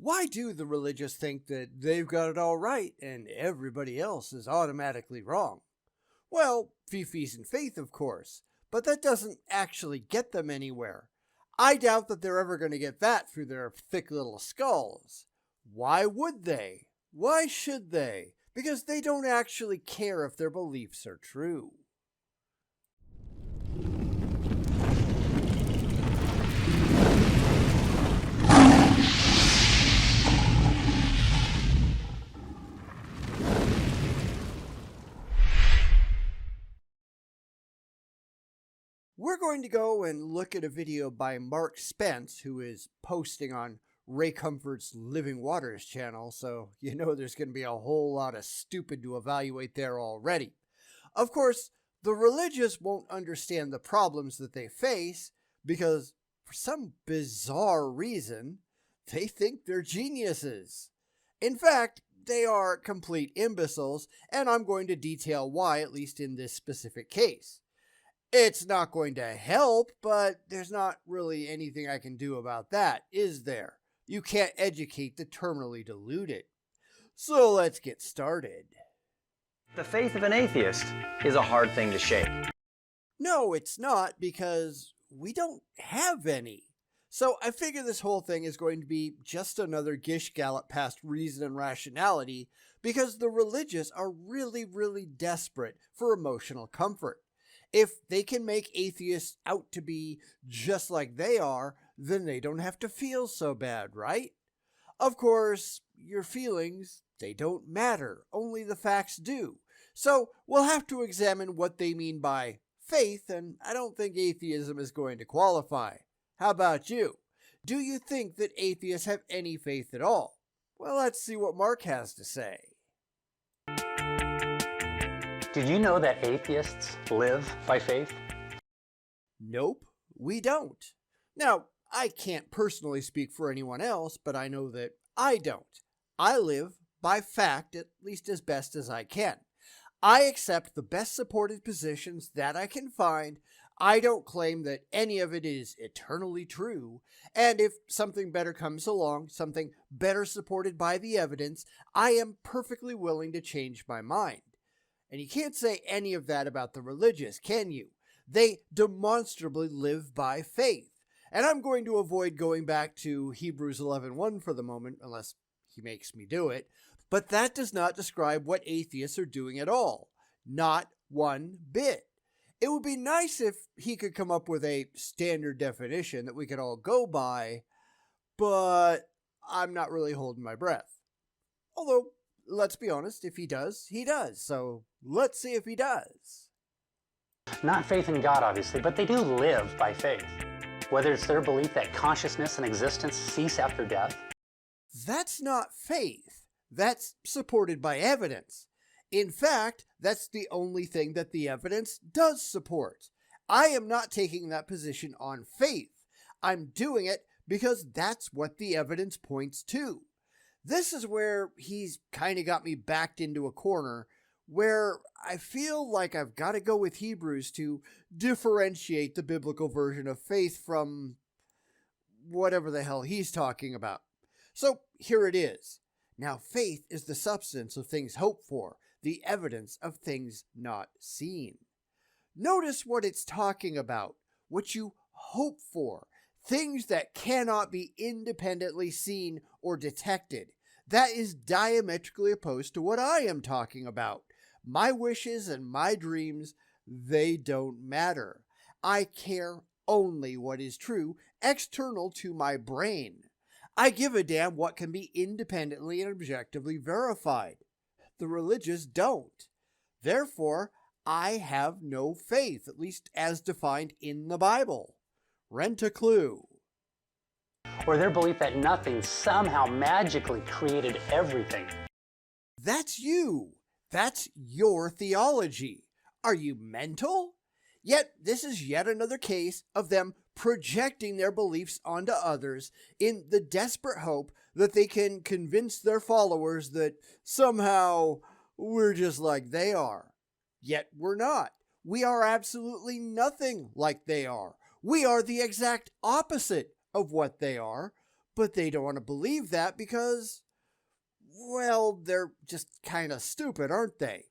Why do the religious think that they've got it all right and everybody else is automatically wrong? Well, feces and faith, of course, but that doesn't actually get them anywhere. I doubt that they're ever going to get that through their thick little skulls. Why would they? Why should they? Because they don't actually care if their beliefs are true. We're going to go and look at a video by Mark Spence, who is posting on Ray Comfort's Living Waters channel, so you know there's going to be a whole lot of stupid to evaluate there already. Of course, the religious won't understand the problems that they face because, for some bizarre reason, they think they're geniuses. In fact, they are complete imbeciles, and I'm going to detail why, at least in this specific case. It's not going to help, but there's not really anything I can do about that, is there? You can't educate the terminally deluded. So let's get started. The faith of an atheist is a hard thing to shake. No, it's not, because we don't have any. So I figure this whole thing is going to be just another gish gallop past reason and rationality, because the religious are really, really desperate for emotional comfort. If they can make atheists out to be just like they are, then they don't have to feel so bad, right? Of course, your feelings, they don't matter. Only the facts do. So we'll have to examine what they mean by faith, and I don't think atheism is going to qualify. How about you? Do you think that atheists have any faith at all? Well, let's see what Mark has to say. Did you know that atheists live by faith? Nope, we don't. Now, I can't personally speak for anyone else, but I know that I don't. I live by fact, at least as best as I can. I accept the best supported positions that I can find. I don't claim that any of it is eternally true, and if something better comes along, something better supported by the evidence, I am perfectly willing to change my mind. And you can't say any of that about the religious, can you? They demonstrably live by faith. And I'm going to avoid going back to Hebrews 11:1 for the moment, unless he makes me do it. But that does not describe what atheists are doing at all. Not one bit. It would be nice if he could come up with a standard definition that we could all go by, but I'm not really holding my breath. Although, let's be honest, if he does, he does. So let's see if he does. Not faith in God, obviously, but they do live by faith. Whether it's their belief that consciousness and existence cease after death. That's not faith. That's supported by evidence. In fact, that's the only thing that the evidence does support. I am not taking that position on faith. I'm doing it because that's what the evidence points to. This is where he's kind of got me backed into a corner where I feel like I've got to go with Hebrews to differentiate the biblical version of faith from whatever the hell he's talking about. So here it is. Now, faith is the substance of things hoped for, the evidence of things not seen. Notice what it's talking about, what you hope for, things that cannot be independently seen or detected. That is diametrically opposed to what I am talking about. My wishes and my dreams, they don't matter. I care only what is true, external to my brain. I give a damn what can be independently and objectively verified. The religious don't. Therefore, I have no faith, at least as defined in the Bible. Rent a clue. Or their belief that nothing somehow magically created everything. That's you. That's your theology. Are you mental? Yet this is yet another case of them projecting their beliefs onto others in the desperate hope that they can convince their followers that somehow we're just like they are. Yet we're not. We are absolutely nothing like they are. We are the exact opposite of what they are, But they don't want to believe that because, well, they're just kind of stupid, aren't they?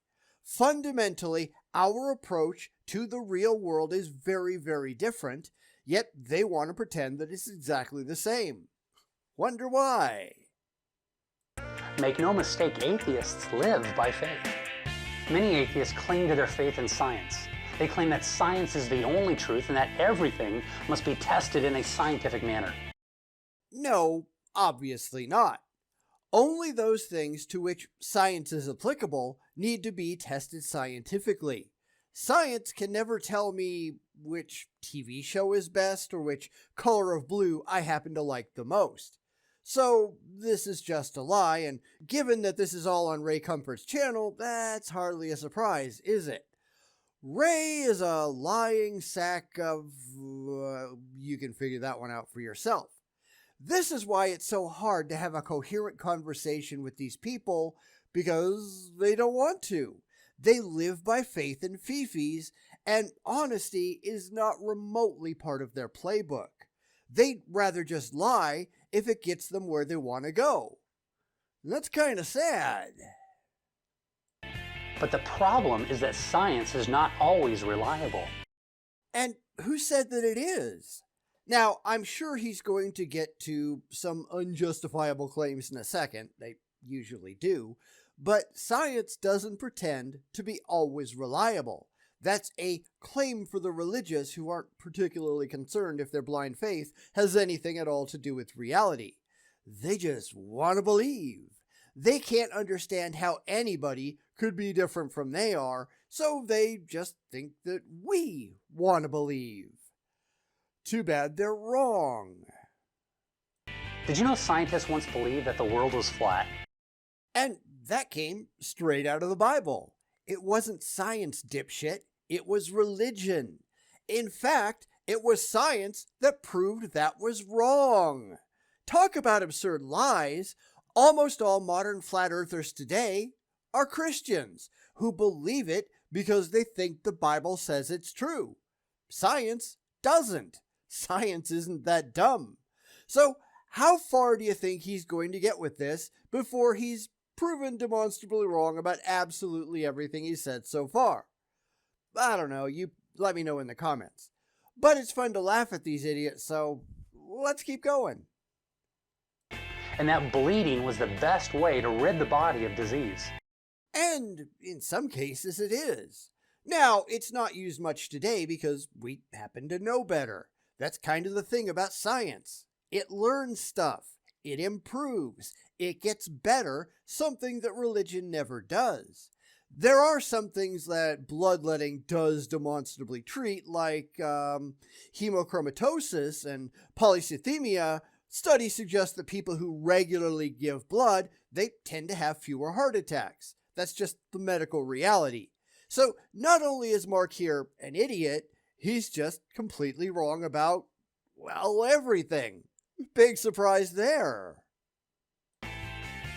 Fundamentally, our approach to the real world is very, very different, yet they want to pretend that it's exactly the same. Wonder why? Make no mistake, atheists live by faith. Many atheists cling to their faith in science. They claim that science is the only truth and that everything must be tested in a scientific manner. No, obviously not. Only those things to which science is applicable need to be tested scientifically. Science can never tell me which TV show is best or which color of blue I happen to like the most. So this is just a lie, and given that this is all on Ray Comfort's channel, that's hardly a surprise, is it? Ray is a lying sack of... you can figure that one out for yourself. This is why it's so hard to have a coherent conversation with these people, because they don't want to. They live by faith in fifis, and honesty is not remotely part of their playbook. They'd rather just lie if it gets them where they want to go. That's kind of sad. But the problem is that science is not always reliable. And who said that it is? Now, I'm sure he's going to get to some unjustifiable claims in a second. They usually do. But science doesn't pretend to be always reliable. That's a claim for the religious who aren't particularly concerned if their blind faith has anything at all to do with reality. They just want to believe. They can't understand how anybody could be different from they are, so they just think that we want to believe. Too bad they're wrong. Did you know scientists once believed that the world was flat? And that came straight out of the Bible. It wasn't science, dipshit. It was religion. In fact, it was science that proved that was wrong. Talk about absurd lies. Almost all modern flat earthers today are Christians who believe it because they think the Bible says it's true. Science doesn't. Science isn't that dumb. So how far do you think he's going to get with this before he's proven demonstrably wrong about absolutely everything he's said so far? I don't know, you let me know in the comments. But it's fun to laugh at these idiots, so let's keep going. And that bleeding was the best way to rid the body of disease. And in some cases it is. Now, it's not used much today because we happen to know better. That's kind of the thing about science. It learns stuff. It improves. It gets better, something that religion never does. There are some things that bloodletting does demonstrably treat, like hemochromatosis and polycythemia. Studies suggest that people who regularly give blood, they tend to have fewer heart attacks. That's just the medical reality. So not only is Mark here an idiot, he's just completely wrong about, well, everything. Big surprise there.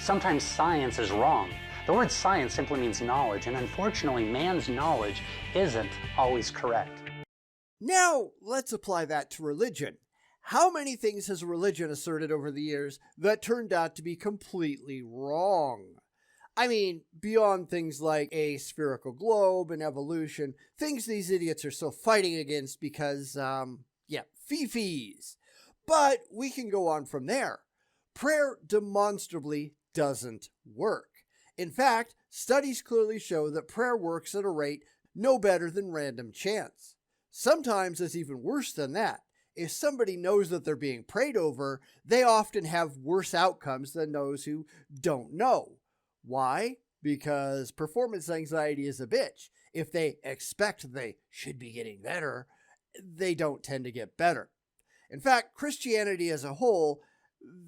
Sometimes science is wrong. The word science simply means knowledge, and unfortunately, man's knowledge isn't always correct. Now, let's apply that to religion. How many things has religion asserted over the years that turned out to be completely wrong? I mean, beyond things like a spherical globe and evolution, things these idiots are still fighting against because, fifis. But we can go on from there. Prayer demonstrably doesn't work. In fact, studies clearly show that prayer works at a rate no better than random chance. Sometimes it's even worse than that. If somebody knows that they're being prayed over, they often have worse outcomes than those who don't know. Why? Because performance anxiety is a bitch. If they expect they should be getting better, they don't tend to get better. In fact, Christianity as a whole,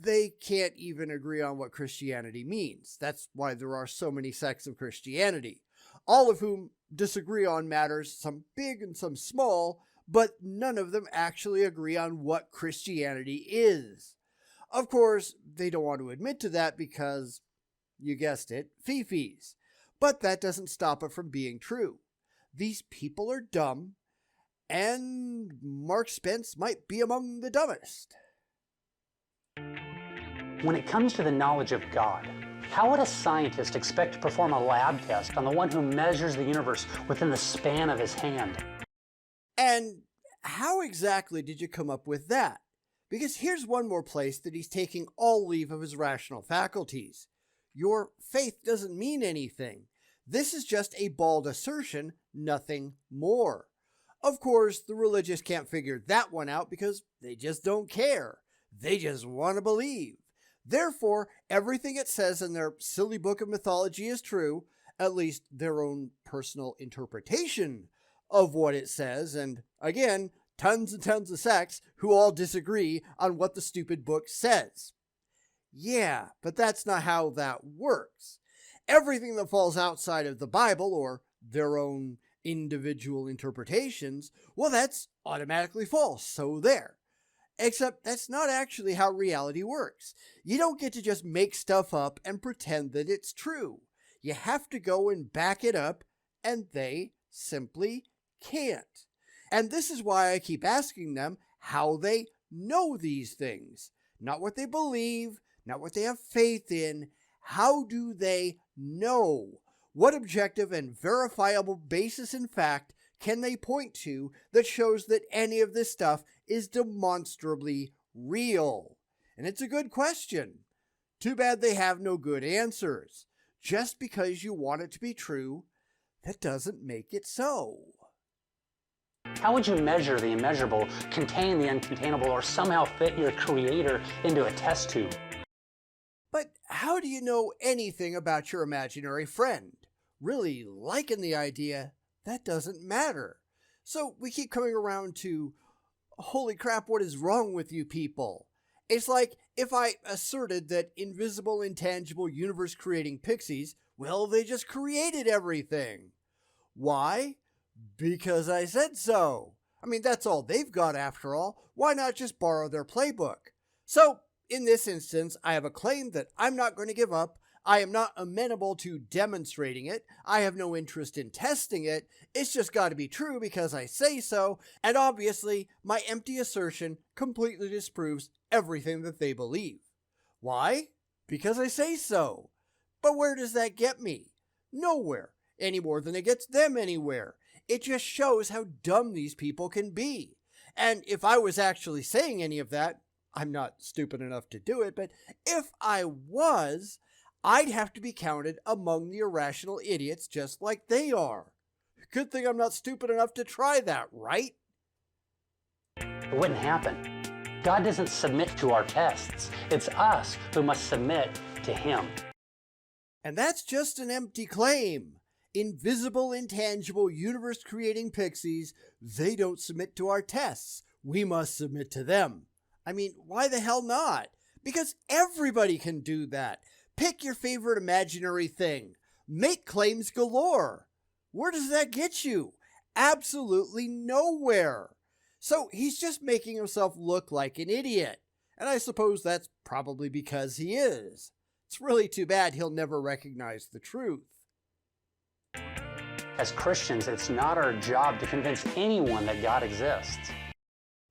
they can't even agree on what Christianity means. That's why there are so many sects of Christianity, all of whom disagree on matters, some big and some small, but none of them actually agree on what Christianity is. Of course, they don't want to admit to that because, you guessed it, fifis. But that doesn't stop it from being true. These people are dumb, and Mark Spence might be among the dumbest. When it comes to the knowledge of God, how would a scientist expect to perform a lab test on the one who measures the universe within the span of his hand? And how exactly did you come up with that? Because here's one more place that he's taking all leave of his rational faculties. Your faith doesn't mean anything. This is just a bald assertion, nothing more. Of course, the religious can't figure that one out because they just don't care. They just want to believe. Therefore, everything it says in their silly book of mythology is true, at least their own personal interpretation of what it says, and again, tons and tons of sects who all disagree on what the stupid book says. Yeah, but that's not how that works. Everything that falls outside of the Bible or their own individual interpretations, well, that's automatically false, so there. Except that's not actually how reality works. You don't get to just make stuff up and pretend that it's true. You have to go and back it up, and they simply can't. And this is why I keep asking them how they know these things. Not what they believe, not what they have faith in. How do they know? What objective and verifiable basis in fact can they point to that shows that any of this stuff is demonstrably real? And it's a good question. Too bad they have no good answers. Just because you want it to be true, that doesn't make it so. How would you measure the immeasurable, contain the uncontainable, or somehow fit your creator into a test tube? But how do you know anything about your imaginary friend? Really liking the idea, that doesn't matter. So we keep coming around to, holy crap, what is wrong with you people? It's like if I asserted that invisible, intangible, universe-creating pixies, well, they just created everything. Why? Because I said so. I mean, that's all they've got after all. Why not just borrow their playbook? So, in this instance, I have a claim that I'm not going to give up. I am not amenable to demonstrating it. I have no interest in testing it. It's just got to be true because I say so. And obviously, my empty assertion completely disproves everything that they believe. Why? Because I say so. But where does that get me? Nowhere. Any more than it gets them anywhere. It just shows how dumb these people can be. And if I was actually saying any of that, I'm not stupid enough to do it, but if I was, I'd have to be counted among the irrational idiots just like they are. Good thing I'm not stupid enough to try that, right? It wouldn't happen. God doesn't submit to our tests. It's us who must submit to Him. And that's just an empty claim. Invisible, intangible, universe-creating pixies, they don't submit to our tests. We must submit to them. I mean, why the hell not? Because everybody can do that. Pick your favorite imaginary thing. Make claims galore. Where does that get you? Absolutely nowhere. So he's just making himself look like an idiot. And I suppose that's probably because he is. It's really too bad he'll never recognize the truth. As Christians, it's not our job to convince anyone that God exists.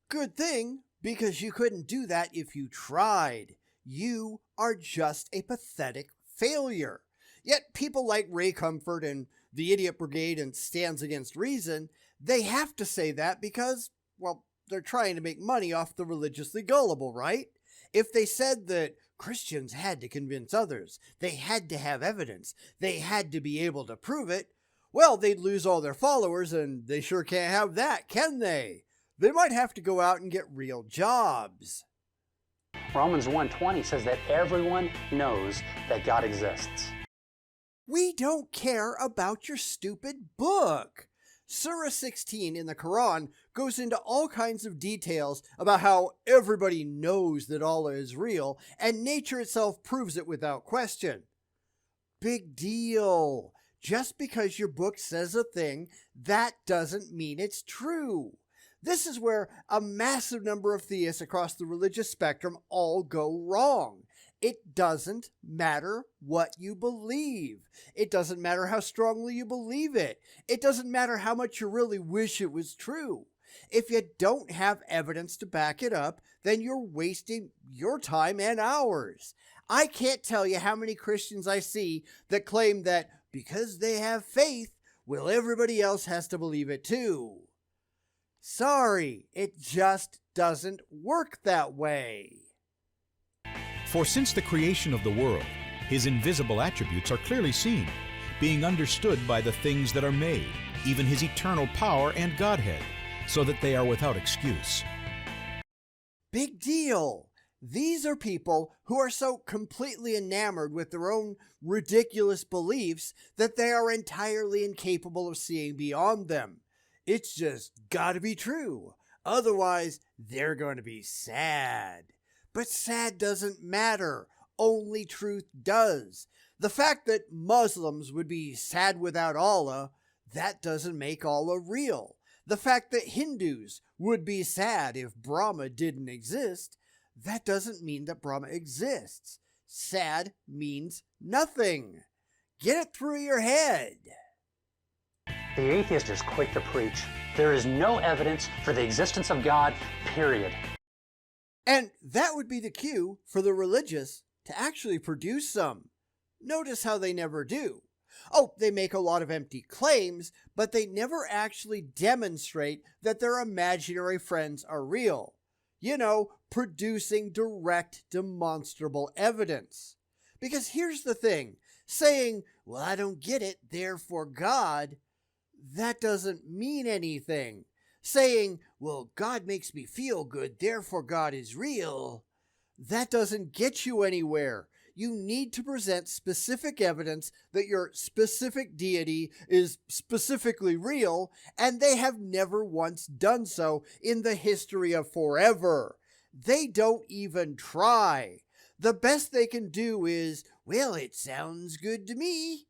Good thing, because you couldn't do that if you tried. You are just a pathetic failure. Yet people like Ray Comfort and the Idiot Brigade and Stands Against Reason, they have to say that because, well, they're trying to make money off the religiously gullible, right? If they said that Christians had to convince others, they had to have evidence, they had to be able to prove it, well, they'd lose all their followers, and they sure can't have that, can they? They might have to go out and get real jobs. Romans 1:20 says that everyone knows that God exists. We don't care about your stupid book. Surah 16 in the Quran goes into all kinds of details about how everybody knows that Allah is real, and nature itself proves it without question. Big deal. Just because your book says a thing, that doesn't mean it's true. This is where a massive number of theists across the religious spectrum all go wrong. It doesn't matter what you believe. It doesn't matter how strongly you believe it. It doesn't matter how much you really wish it was true. If you don't have evidence to back it up, then you're wasting your time and ours. I can't tell you how many Christians I see that claim that because they have faith, well, everybody else has to believe it too. Sorry, it just doesn't work that way. For since the creation of the world, his invisible attributes are clearly seen, being understood by the things that are made, even his eternal power and Godhead, so that they are without excuse. Big deal. These are people who are so completely enamored with their own ridiculous beliefs that they are entirely incapable of seeing beyond them. It's just gotta be true. Otherwise, they're going to be sad. But sad doesn't matter. Only truth does. The fact that Muslims would be sad without Allah, that doesn't make Allah real. The fact that Hindus would be sad if Brahma didn't exist, that doesn't mean that Brahma exists. Sad means nothing. Get it through your head. The atheist is quick to preach. There is no evidence for the existence of God, period. And that would be the cue for the religious to actually produce some. Notice how they never do. Oh, they make a lot of empty claims, but they never actually demonstrate that their imaginary friends are real. You know, producing direct, demonstrable evidence. Because here's the thing, saying, well, I don't get it, therefore God, that doesn't mean anything. Saying, well, God makes me feel good, therefore God is real, that doesn't get you anywhere. You need to present specific evidence that your specific deity is specifically real, and they have never once done so in the history of forever. They don't even try. The best they can do is, well, it sounds good to me.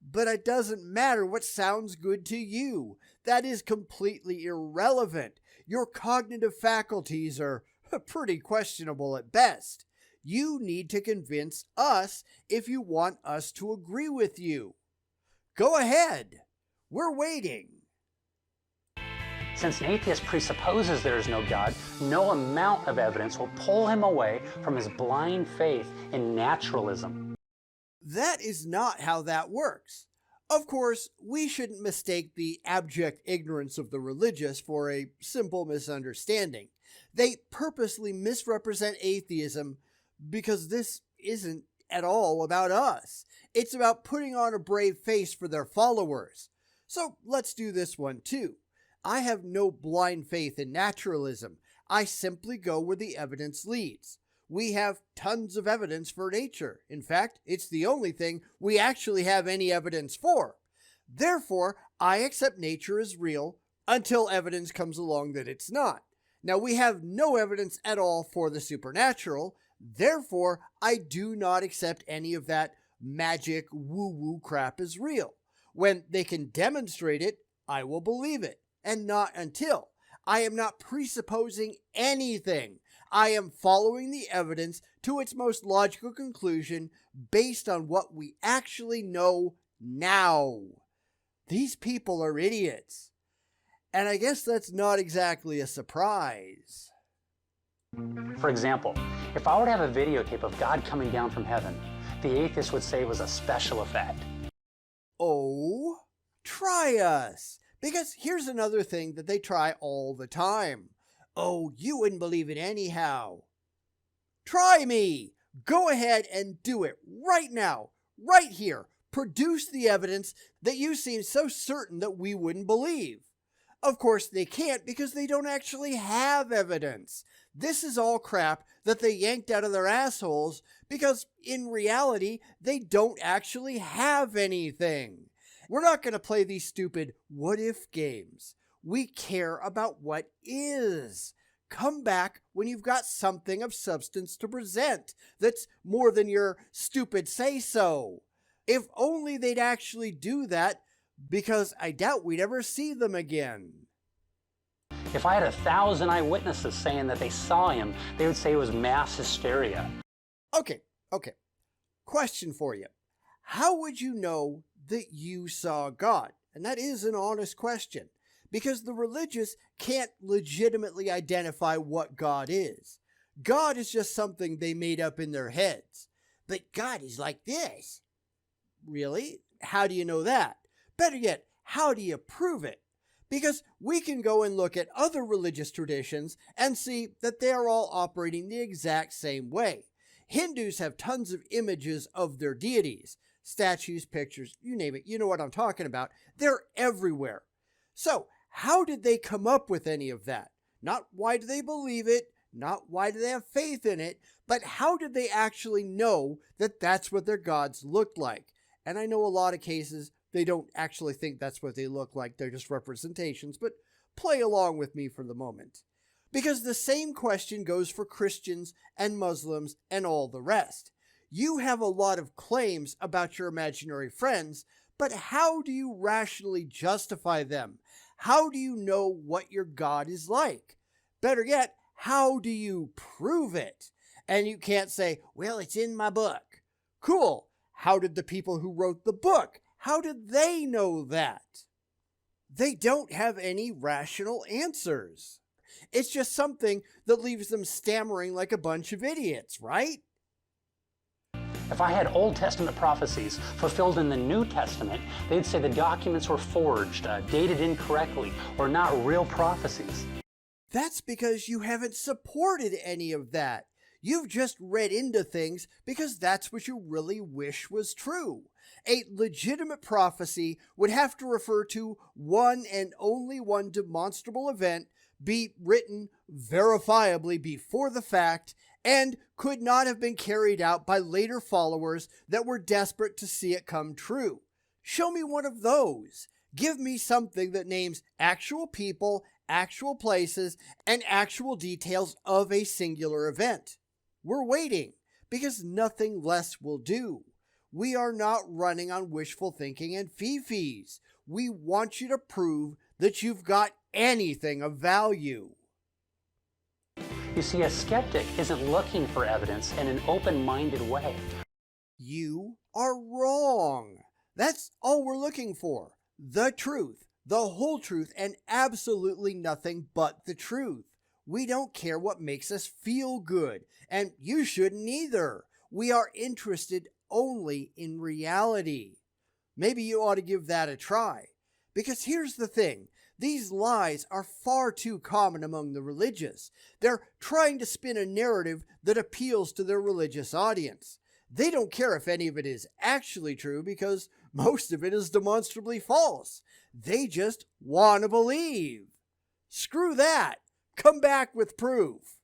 But it doesn't matter what sounds good to you. That is completely irrelevant. Your cognitive faculties are pretty questionable at best. You need to convince us if you want us to agree with you. Go ahead. We're waiting. Since an atheist presupposes there is no God, no amount of evidence will pull him away from his blind faith in naturalism. That is not how that works. Of course, we shouldn't mistake the abject ignorance of the religious for a simple misunderstanding. They purposely misrepresent atheism because this isn't at all about us. It's about putting on a brave face for their followers. So let's do this one too. I have no blind faith in naturalism. I simply go where the evidence leads. We have tons of evidence for nature. In fact, it's the only thing we actually have any evidence for. Therefore, I accept nature as real until evidence comes along that it's not. Now, we have no evidence at all for the supernatural. Therefore, I do not accept any of that magic woo-woo crap as real. When they can demonstrate it, I will believe it, and not until. I am not presupposing anything. I am following the evidence to its most logical conclusion based on what we actually know now. These people are idiots. And I guess that's not exactly a surprise. For example, if I were to have a videotape of God coming down from heaven, the atheist would say it was a special effect. Oh, try us. Because here's another thing that they try all the time. Oh, you wouldn't believe it anyhow. Try me. Go ahead and do it right now, right here. Produce the evidence that you seem so certain that we wouldn't believe. Of course, they can't because they don't actually have evidence. This is all crap that they yanked out of their assholes because in reality, they don't actually have anything. We're not going to play these stupid what-if games. We care about what is. Come back when you've got something of substance to present that's more than your stupid say-so. If only they'd actually do that, because I doubt we'd ever see them again. If I had 1,000 eyewitnesses saying that they saw him, they would say it was mass hysteria. Okay. Question for you. How would you know that you saw God? And that is an honest question. because the religious can't legitimately identify what God is. God is just something they made up in their heads. But God is like this. Really? How do you know that? Better yet, how do you prove it? Because we can go and look at other religious traditions and see that they are all operating the exact same way. Hindus have tons of images of their deities. Statues, pictures, you name it. You know what I'm talking about. They're everywhere. So, how did they come up with any of that? Not why do they believe it, not why do they have faith in it, but how did they actually know that that's what their gods looked like? And I know a lot of cases they don't actually think that's what they look like, they're just representations, but play along with me for the moment. Because the same question goes for Christians and Muslims and all the rest. You have a lot of claims about your imaginary friends, but how do you rationally justify them? How do you know what your God is like? Better yet, how do you prove it? And you can't say, well, it's in my book. Cool. How did the people who wrote the book, how did they know that? They don't have any rational answers. It's just something that leaves them stammering like a bunch of idiots, right? If I had Old Testament prophecies fulfilled in the New Testament, they'd say the documents were forged, dated incorrectly, or not real prophecies. That's because you haven't supported any of that. You've just read into things because that's what you really wish was true. A legitimate prophecy would have to refer to one and only one demonstrable event, be written verifiably before the fact, and could not have been carried out by later followers that were desperate to see it come true. Show me one of those. Give me something that names actual people, actual places, and actual details of a singular event. We're waiting, because nothing less will do. We are not running on wishful thinking and fee-fees. We want you to prove that you've got anything of value. You see, a skeptic isn't looking for evidence in an open-minded way. You are wrong. That's all we're looking for. The truth, the whole truth, and absolutely nothing but the truth. We don't care what makes us feel good, and you shouldn't either. We are interested only in reality. Maybe you ought to give that a try. Because here's the thing. These lies are far too common among the religious. They're trying to spin a narrative that appeals to their religious audience. They don't care if any of it is actually true because most of it is demonstrably false. They just want to believe. Screw that. Come back with proof.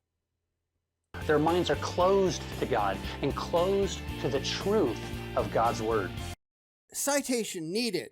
Their minds are closed to God and closed to the truth of God's Word. Citation needed.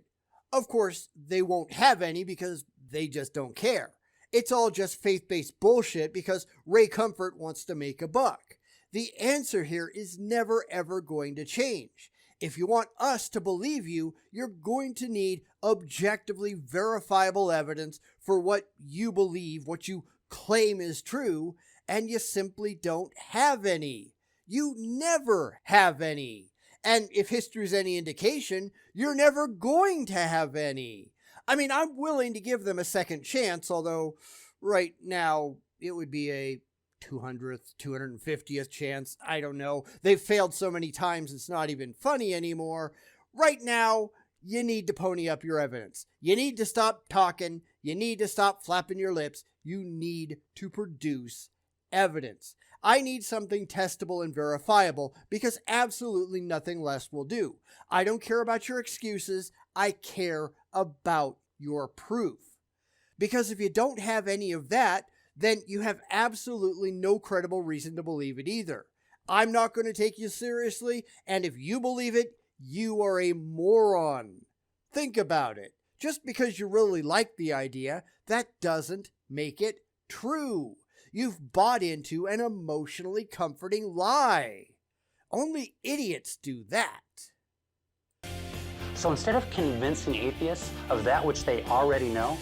Of course, they won't have any because they just don't care. It's all just faith-based bullshit because Ray Comfort wants to make a buck. The answer here is never ever going to change. If you want us to believe you, you're going to need objectively verifiable evidence for what you believe, what you claim is true, and you simply don't have any. You never have any. And if history's any indication, you're never going to have any. I mean, I'm willing to give them a second chance, although right now it would be a 200th, 250th chance. I don't know. They've failed so many times it's not even funny anymore. Right now, you need to pony up your evidence. You need to stop talking. You need to stop flapping your lips. You need to produce evidence. I need something testable and verifiable because absolutely nothing less will do. I don't care about your excuses. I care about your proof. Because if you don't have any of that, then you have absolutely no credible reason to believe it either. I'm not going to take you seriously, and if you believe it, you are a moron. Think about it. Just because you really like the idea, that doesn't make it true. You've bought into an emotionally comforting lie. Only idiots do that. So instead of convincing atheists of that which they already know,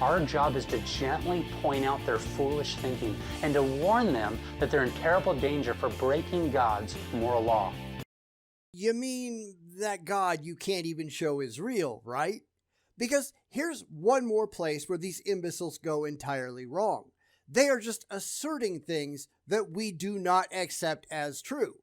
our job is to gently point out their foolish thinking and to warn them that they're in terrible danger for breaking God's moral law. You mean that God you can't even show is real, right? Because here's one more place where these imbeciles go entirely wrong. They are just asserting things that we do not accept as true.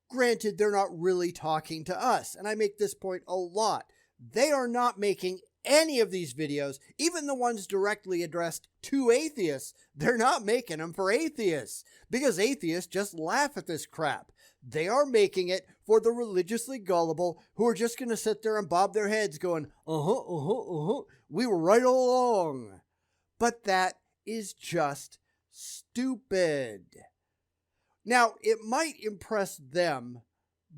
Granted, they're not really talking to us, and I make this point a lot. They are not making any of these videos, even the ones directly addressed to atheists, they're not making them for atheists, because atheists just laugh at this crap. They are making it for the religiously gullible who are just going to sit there and bob their heads going, we were right all along. But that is just stupid. Now, it might impress them,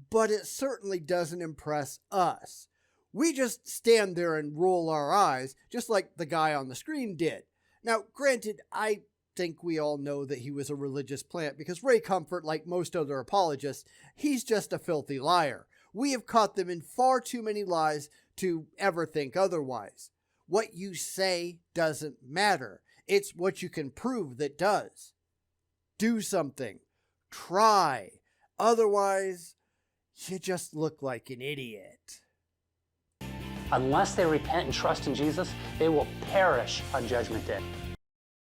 but it certainly doesn't impress us. We just stand there and roll our eyes, just like the guy on the screen did. Now, granted, I think we all know that he was a religious plant because Ray Comfort, like most other apologists, he's just a filthy liar. We have caught them in far too many lies to ever think otherwise. What you say doesn't matter. It's what you can prove that does. Do something. Try. Otherwise, you just look like an idiot. Unless they repent and trust in Jesus, they will perish on Judgment Day.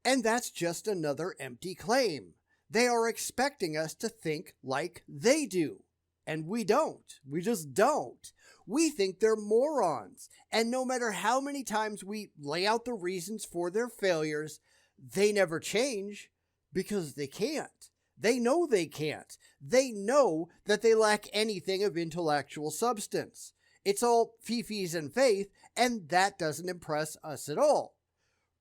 And that's just another empty claim. They are expecting us to think like they do. And we don't. We just don't. We think they're morons. And no matter how many times we lay out the reasons for their failures, they never change because they can't. They know they can't. They know that they lack anything of intellectual substance. It's all fifis and faith, and that doesn't impress us at all.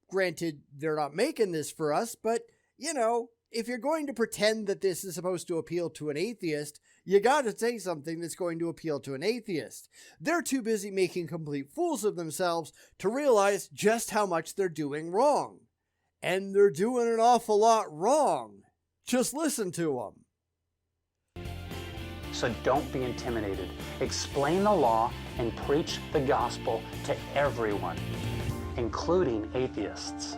Granted, they're not making this for us, but, you know, if you're going to pretend that this is supposed to appeal to an atheist, you gotta say something that's going to appeal to an atheist. They're too busy making complete fools of themselves to realize just how much they're doing wrong. And they're doing an awful lot wrong. Just listen to them. So don't be intimidated. Explain the law and preach the gospel to everyone, including atheists.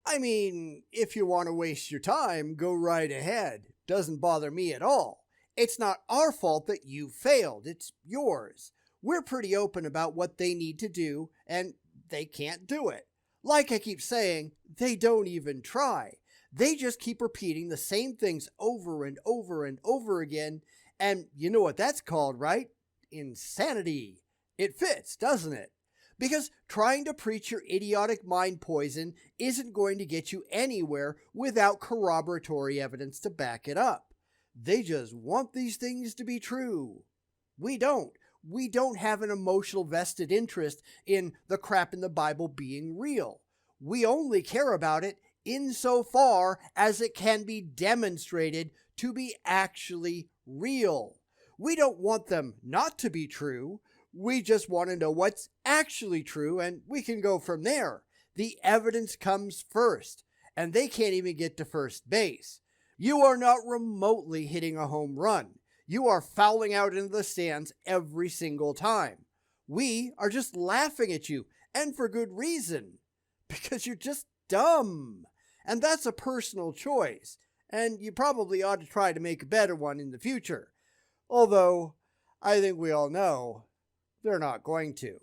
I mean, if you want to waste your time, go right ahead. Doesn't bother me at all. It's not our fault that you failed. It's yours. We're pretty open about what they need to do, and they can't do it. Like I keep saying, they don't even try. They just keep repeating the same things over and over and over again, and you know what that's called, right? Insanity. It fits, doesn't it? Because trying to preach your idiotic mind poison isn't going to get you anywhere without corroboratory evidence to back it up. They just want these things to be true. We don't. We don't have an emotional vested interest in the crap in the Bible being real. We only care about it insofar as it can be demonstrated to be actually real. We don't want them not to be true. We just want to know what's actually true, and we can go from there. The evidence comes first, and they can't even get to first base. You are not remotely hitting a home run. You are fouling out into the stands every single time. We are just laughing at you, and for good reason, because you're just dumb. And that's a personal choice, and you probably ought to try to make a better one in the future. Although, I think we all know they're not going to.